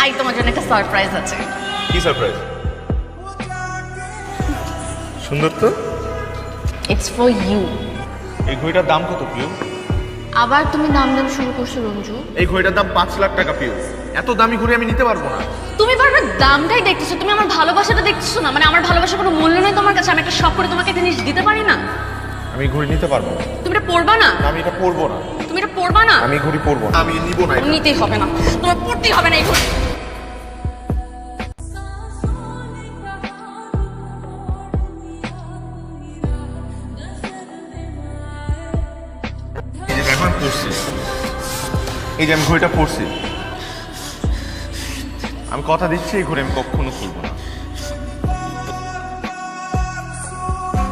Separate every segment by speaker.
Speaker 1: I তোমার জন্য একটা সারপ্রাইজ আছে।
Speaker 2: কি সারপ্রাইজ? সুন্দর তো।
Speaker 1: It's for you.
Speaker 2: এই ঘড়িটার দাম কত পিউ?
Speaker 1: আবার তুমি দাম দাম শুরু করছো রঞ্জু।
Speaker 2: এই ঘড়িটার দাম 5 লাখ টাকা পিউ। এত দামি ঘড়ি আমি নিতে পারবো না।
Speaker 1: তুমি বারবার দামটাই দেখতেছো, তুমি আমার ভালোবাসাটা দেখতেছো না। মানে আমার ভালোবাসার কোনো মূল্য নেই তোমার কাছে? আমি একটা শখ করে তোমাকে একটা জিনিস দিতে পারি না?
Speaker 2: আমি ঘড়ি নিতে পারবো না।
Speaker 1: তুমি এটা পরবা না?
Speaker 2: আমি এটা পরবো না।
Speaker 1: তুমি এটা পরবা না?
Speaker 2: আমি ঘড়ি পরবো না। আমি নিব না।
Speaker 1: নিতেই হবে না, তোমার পরতেই হবে না এই ঘড়ি।
Speaker 2: এই যে এখন পরছি, এই যে আমি ঘড়িটা পরছি, আমি কথা দিচ্ছি এই ঘড়ি আমি কখনো খুলবো না।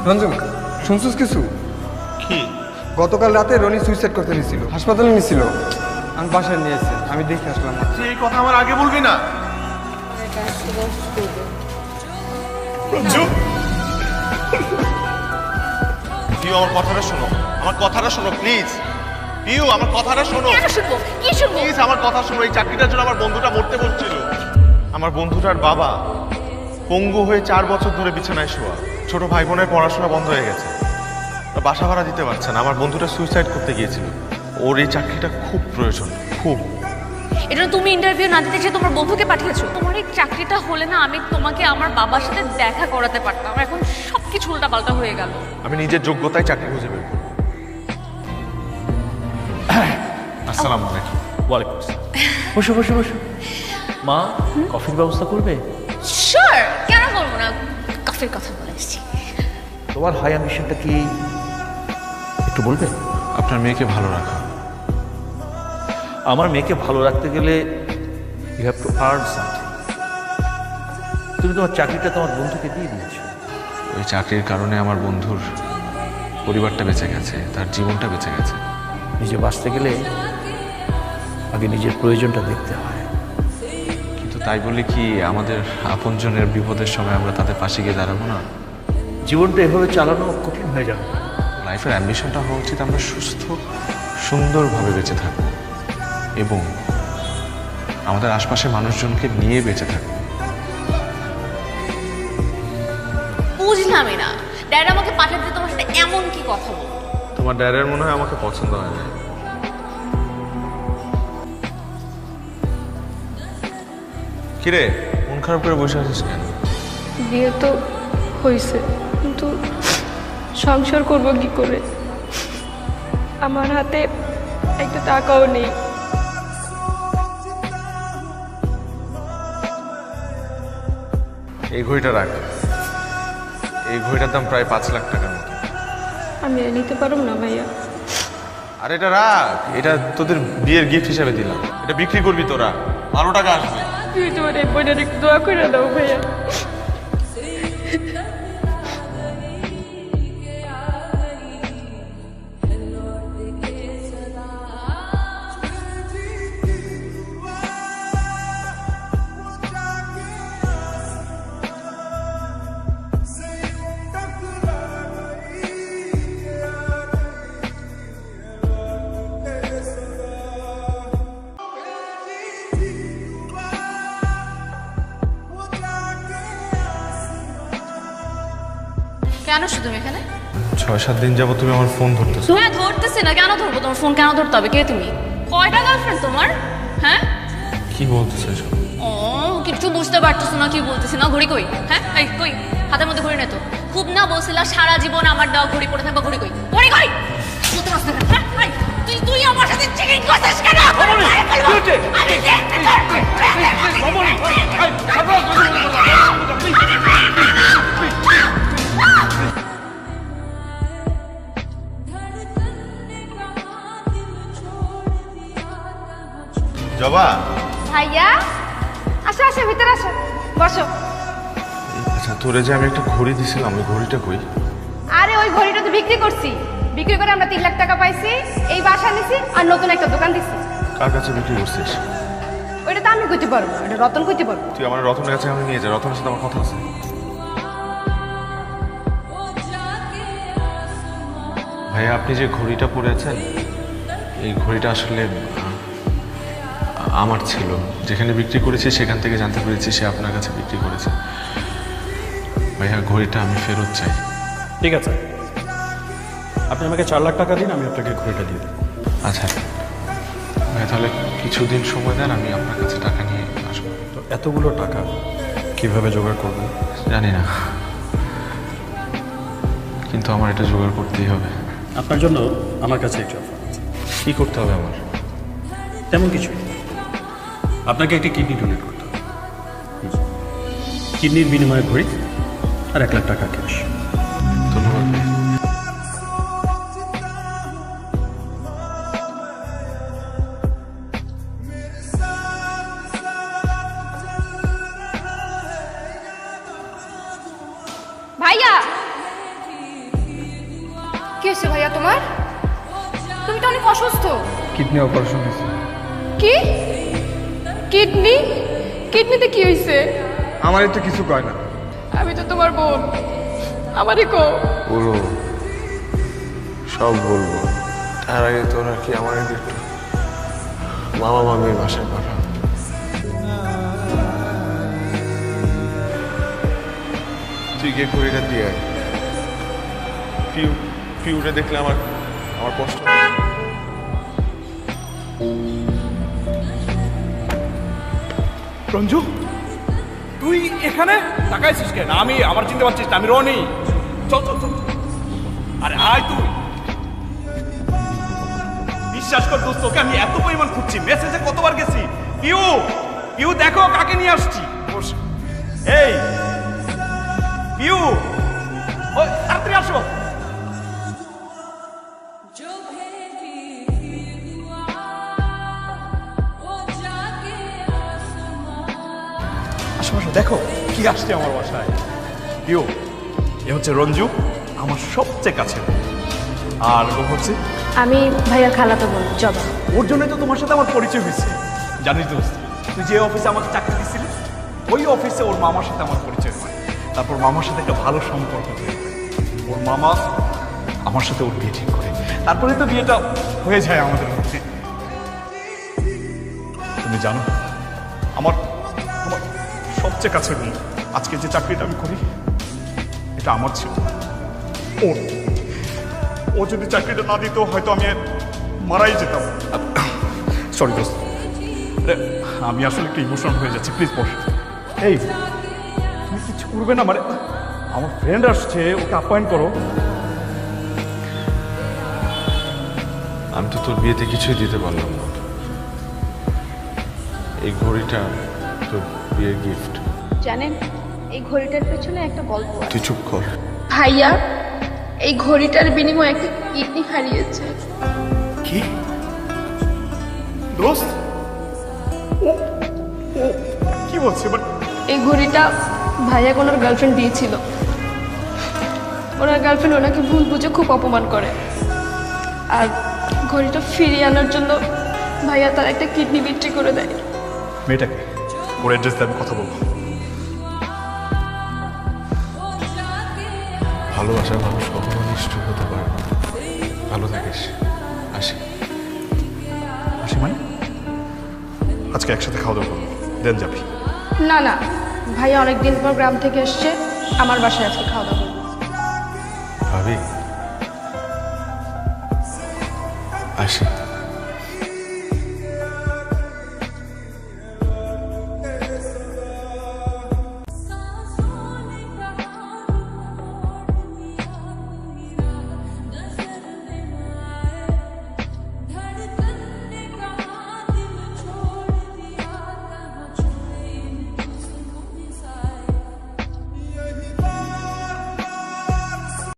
Speaker 3: রঞ্জন, শুনছিস কিছু?
Speaker 2: কি?
Speaker 3: গতকাল রাতে রনি সুইসাইড করতে নিয়েছিল, হাসপাতালে নিয়েছিল। আমি বাসায় নিয়ে এসেছি, আমি দেখে আসলাম।
Speaker 2: তুই এই কথা আমার আগে বলবি না। রঞ্জু, পিউ আমার কথাটা শোনো, আমার কথাটা শোনো প্লিজ। পিউ আমার কথাটা শোনো।
Speaker 1: কেন শুনবো? কি শুনবো?
Speaker 2: প্লিজ আমার কথা শোনো। এই চাকরিটার জন্য আমার বন্ধুটা মরতে বলছিল। আমার বন্ধুটার বাবা পঙ্গু হয়ে 4 বছর ধরে বিছানায় শোয়া। ছোট ভাই বোনের পড়াশোনা বন্ধ হয়ে গেছে, বাসা ভাড়া দিতে পারছে না। আমার বন্ধুটা সুইসাইড করতে গিয়েছিল। ওর এই চাকরিটা খুব প্রয়োজন, খুব।
Speaker 1: এটা তুমি ইন্টারভিউ না দিতে যে তোমার বন্ধুকে পাঠিয়েছো। তোমার এই চাকরিটা হলে না আমি তোমাকে আমার বাবার সাথে দেখা করাতে পারতাম। এখন সবকিছু উল্টাপাল্টা হয়ে গেল।
Speaker 2: আমি নিজের যোগ্যতায় চাকরি খুঁজে বের করব। আসসালামু আলাইকুম।
Speaker 4: ওয়ালাইকুম আসসালাম। বসো বসো বসো। মা, কফির ব্যবস্থা করবে?
Speaker 1: শিওর, কেন বলবো না। কফির কথা বলে এসেছি।
Speaker 4: তোমার হাই অ্যাম্বিশনটা কি একটু বলবে?
Speaker 2: আপনার মেয়েকে ভালো রাখা।
Speaker 4: আমার মেয়েকে ভালো রাখতে গেলে you have to earn something. তুমি তোমার চাকরিটা তোমার বন্ধুকে দিয়ে দিয়েছো।
Speaker 2: ওই চাকরির কারণে আমার বন্ধুর পরিবারটা বেঁচে গেছে, তার জীবনটা বেঁচে গেছে।
Speaker 4: নিজে বাঁচতে গেলে আগে নিজের প্রয়োজনটা দেখতে হয়।
Speaker 2: কিন্তু তাই বলে কি আমাদের আপনজনের বিপদের সময় আমরা তাদের পাশে গিয়ে দাঁড়াবো না?
Speaker 4: জীবনটা এভাবে চালানো কঠিন হয়ে যাবে।
Speaker 2: লাইফের অ্যাম্বিশনটা হওয়া উচিত আমরা সুস্থ সুন্দরভাবে বেঁচে থাকবো এবং আমাদের আশপাশে মানুষজনকে নিয়ে বেঁচে থাকবো।
Speaker 1: বুঝলামই না, ড্যাড আমাকে পাঠাতে তোমার সাথে এমন কি কথা বলবো?
Speaker 2: তোমার ড্যাডের মনে হয় আমাকে পছন্দ হয় না। কিরে, মন খারাপ করে বসে আছিস কেন?
Speaker 5: বিয়ে তো হয়েছে, কিন্তু সংসার করব কি করে? আমার হাতে একটা টাকাও নেই।
Speaker 2: এই ঘড়িটা রাখ। এই ঘড়িটার দাম প্রায় 5 লাখ টাকার মতো।
Speaker 5: আমি নিতে পারব না ভাইয়া।
Speaker 2: আর এটা রাখ, এটা তোদের বিয়ের গিফট হিসেবে দিলাম। এটা বিক্রি করবি তোরা, 12 টাকা আসবে।
Speaker 5: তুই তোমার এই বইটার একটু দোয়া করে দাও ভাইয়া।
Speaker 1: কেন শুধু এখানে?
Speaker 2: 6-7 দিন যাবো তুমি আমার ফোন ধরতেছো।
Speaker 1: তুমি ধরতেছি না, কেন ধরবো? তোমার ফোন কেন ধরতে হবে? কে তুমি? কয়টা গার্লফ্রেন্ড তোমার? হ্যাঁ,
Speaker 2: কি বলতেছো এসব?
Speaker 1: ও কিছু বুঝতে পারতেছো না কি বলতেছি না? ঘড়ি কই? হ্যাঁ, এই কই? হাতের মধ্যে ঘড়ি নেই তো? খুব না বলছিলা সারা জীবন আমার দেওয়া ঘড়ি পরে থাকবা। ঘড়ি কই? ঘড়ি কই? বলতে পারছ না? হ্যাঁ, এই, তুই আমার সাথে চিটিং করছিস কেন? আমি দেখতে
Speaker 2: জবা,
Speaker 5: ভাইয়া আসো আসো, ভিতরে আসো, বসো।
Speaker 2: আচ্ছা তোরে যে আমি একটা ঘড়ি দিছিলাম, ওই ঘড়িটা কই?
Speaker 5: আরে ওই ঘড়িটা তো বিক্রি করছি। বিক্রি করে আমরা 3 লাখ টাকা পাইছি। এই বাসা নিছি আর নতুন একটা দোকান দিছি।
Speaker 2: কার কাছে বিক্রি করছিস?
Speaker 5: ওইটা তো আমি কইতে পারবো, এটা রতন কইতে পারবো।
Speaker 2: তুই আমার রতনের কাছে আমি নিয়ে যা, রতনের সাথে আমার কথা আছে। ভাইয়া আপনি যে ঘড়িটা পরেছেন, এই ঘড়িটা আসলে আমার ছিল, যেখানে বিক্রি করেছি সেখান থেকে জানতে পেরেছি সে আপনার কাছে বিক্রি করেছে। ভাইয়া ঘড়িটা আমি ফেরত চাই।
Speaker 6: ঠিক আছে, আপনি আমাকে 4 লাখ টাকা দিন, আমি আপনাকে ঘড়িটা দিয়ে দেবো।
Speaker 2: আচ্ছা ভাইয়া, তাহলে কিছুদিন সময় দেন, আমি আপনার কাছে টাকা নিয়ে আসবো।
Speaker 6: তো এতগুলো টাকা কিভাবে জোগাড় করবো?
Speaker 2: জানি না, কিন্তু আমার এটা জোগাড় করতেই হবে।
Speaker 6: আপনার জন্য আমার কাছে একটি অফার আছে।
Speaker 2: কী করতে হবে আমার?
Speaker 6: তেমন কিছু আপনাকে একটি কিডনি ডোনেট করতে হবে। কিডনির বিনিময়ে ঘড়ি আর 1 লাখ টাকা ক্যাশ।
Speaker 2: ধন্যবাদ ভাই।
Speaker 5: ভাইয়া, কি হয়েছে ভাইয়া তোমার? তুমি তো অনেক অসুস্থ।
Speaker 3: কিডনি অপারেশন হয়েছে।
Speaker 5: কি? কিডনি? কিডনিতে কি হয়েছে?
Speaker 3: আমারই তো কিছু কয় না।
Speaker 5: আমি তো তোমার বোন, আমারই কো।
Speaker 2: বলো, সব বলবো। তার আগে তোরা কি আমার একটু মামা মামির বাসায় পাঠা। তুই গিয়ে ঘড়িটা দিয়ে আয়। পিউটা দেখলে আমার কষ্ট হয়।
Speaker 7: রঞ্জু, তুই এখানে তাকাইছিস কেন? আমি আমার চিনতে পারছিস না, আমি রনি। চল চল চল, আরে আয় তুই। বিশ্বাস কর দোস্ত, ওকে আমি এত পরিমাণ খুঁজছি, মেসেজে কতবার গেছি। পিউ, পিউ দেখো কাকে নিয়ে আসছি। এই পিউ, ওই তাড়াতাড়ি আসো। আসো আসো, দেখো কি আসছে আমার বাসায়। পিউ, এ হচ্ছে রঞ্জু, আমার সবচেয়ে কাছের বন্ধু। আর ও হচ্ছে,
Speaker 5: আমি ভাইয়ার খালাতো বোন জবা।
Speaker 7: ওর জন্যই তো তোমার সাথে আমার পরিচয় হয়েছে। জানিস দোস্ত, তুই যে অফিসে আমাকে চাকরি দিছিলি, ওই অফিসে ওর মামার সাথে আমার পরিচয় হয়। তারপর মামার সাথে একটা ভালো সম্পর্ক তৈরি হয়। ওর মামা আমার সাথে ওর বিয়ে ঠিক করে, তারপরে তো বিয়েটা হয়ে যায় আমাদের মধ্যে। তুমি জানো, আমার আমার সবচেয়ে কাছের বন্ধু, আজকে যে চাকরিটা আমি করি এটা আমার ছিল। ওর, ও যদি চাকরিটা না দিত হয়তো আমি মারাই যেতাম। সরি দোস্ত, আমি আসলে একটু ইমোশনাল হয়ে যাচ্ছি, প্লিজ বস। এই, তুমি কিছু করবে না? মানে আমার ফ্রেন্ড আসছে, ওকে অ্যাপয়েন্ট করো।
Speaker 2: আমি তো তোর বিয়েতে কিছুই দিতে পারলাম না। এই ঘড়িটা তোর বিয়ের গিফট।
Speaker 5: জানেন, এই ঘড়িটার পেছনে একটা গল্প আছে।
Speaker 2: তুই চুপ কর।
Speaker 5: ভাইয়া এই ঘড়িটার বিনিময়ে একটা কিডনি হারিয়েছে।
Speaker 7: কি দোস্ত? ও ও কি বলছে? বাট
Speaker 5: এই ঘড়িটা ভাইয়া ওনার গার্লফ্রেন্ড দিয়েছিল। ওনার গার্লফ্রেন্ড ওনাকে ভুল বুঝে খুব অপমান করে, আর ঘড়িটা ফিরিয়ে আনার জন্য ভাইয়া তার একটা কিডনি বিক্রি করে দেয়।
Speaker 7: মেয়েটাকে ওর অ্যাড্রেস দিয়ে আমি কথা বলবো।
Speaker 2: ভালোবাসার মানুষ কখনো নিষ্ঠুর হতে পারে না। ভালো থাকিস। আসি।
Speaker 7: আসি মানে? আজকে একসাথে খাওয়া দাওয়া করবো, দেন যাবি।
Speaker 5: না না, ভাইয়া অনেকদিন পর গ্রাম থেকে এসছে, আমার বাসায় আজকে খাওয়া দাওয়া করবো।
Speaker 2: ভাবি, আসি।